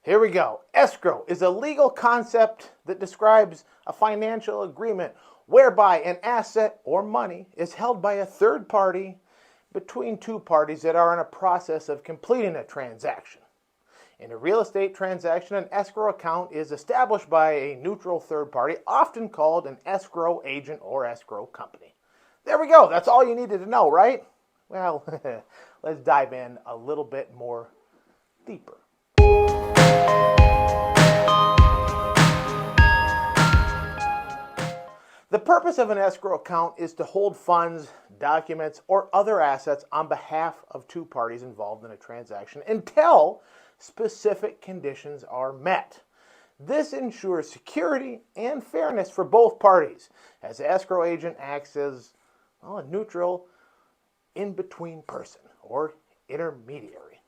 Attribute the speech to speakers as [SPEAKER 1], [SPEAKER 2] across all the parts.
[SPEAKER 1] Here we go. Escrow is a legal concept that describes a financial agreement whereby an asset or money is held by a third party between two parties that are in a process of completing a transaction. In a real estate transaction, an escrow account is established by a neutral third party, often called an escrow agent or escrow company. There we go. That's all you needed to know, right? Well, let's dive in a little bit more deeper. The purpose of an escrow account is to hold funds, documents, or other assets on behalf of two parties involved in a transaction until specific conditions are met. This ensures security and fairness for both parties, as the escrow agent acts as a neutral in-between person or intermediary.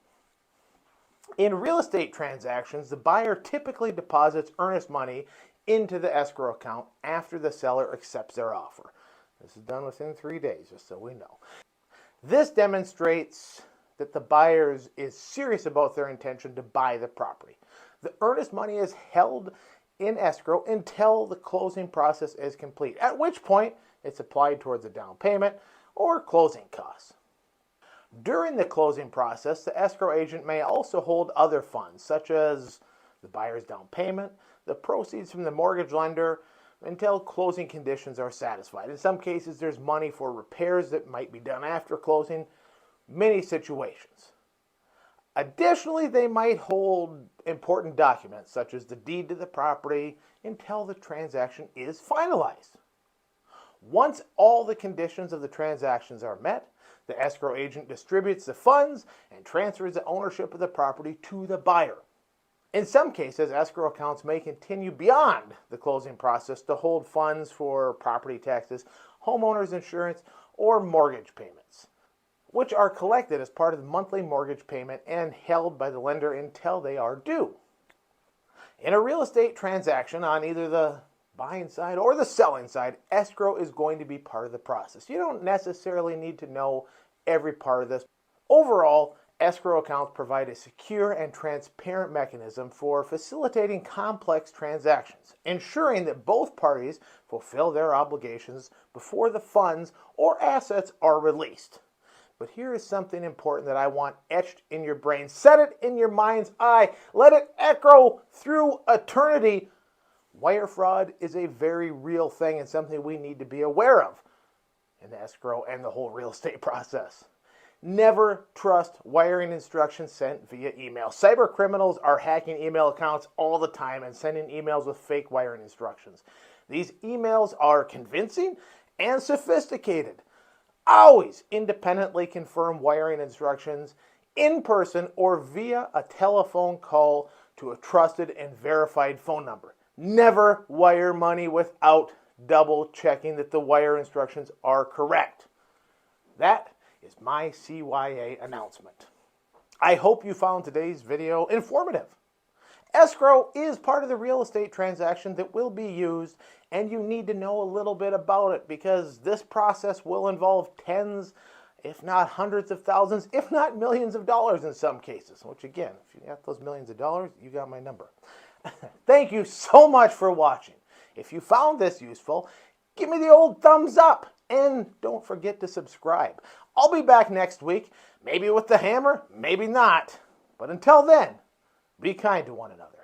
[SPEAKER 1] In real estate transactions, the buyer typically deposits earnest money into the escrow account after the seller accepts their offer. This is done within 3 days, just so we know. This demonstrates that the buyer is serious about their intention to buy the property. The earnest money is held in escrow until the closing process is complete, at which point it's applied towards a down payment or closing costs. During the closing process, the escrow agent may also hold other funds, such as the buyer's down payment, the proceeds from the mortgage lender, until closing conditions are satisfied. In some cases, there's money for repairs that might be done after closing, many situations. Additionally, they might hold important documents, such as the deed to the property, until the transaction is finalized. Once all the conditions of the transactions are met, the escrow agent distributes the funds and transfers the ownership of the property to the buyer. In some cases, escrow accounts may continue beyond the closing process to hold funds for property taxes, homeowners insurance, or mortgage payments, which are collected as part of the monthly mortgage payment and held by the lender until they are due. In a real estate transaction, on either the buying side or the selling side, escrow is going to be part of the process. You don't necessarily need to know every part of this. Overall, escrow accounts provide a secure and transparent mechanism for facilitating complex transactions, ensuring that both parties fulfill their obligations before the funds or assets are released. But here is something important that I want etched in your brain. Set it in your mind's eye. Let it echo through eternity. Wire fraud is a very real thing and something we need to be aware of in the escrow and the whole real estate process. Never trust wiring instructions sent via email. Cyber criminals are hacking email accounts all the time and sending emails with fake wiring instructions. These emails are convincing and sophisticated. Always independently confirm wiring instructions in person or via a telephone call to a trusted and verified phone number. Never wire money without double checking that the wire instructions are correct. That is my CYA announcement. I hope you found today's video informative. Escrow is part of the real estate transaction that will be used, and you need to know a little bit about it because this process will involve tens, if not hundreds of thousands, if not millions of dollars in some cases, which again, if you got those millions of dollars, you got my number. Thank you so much for watching. If you found this useful, give me the old thumbs up and don't forget to subscribe. I'll be back next week, maybe with the hammer, maybe not. But until then, be kind to one another.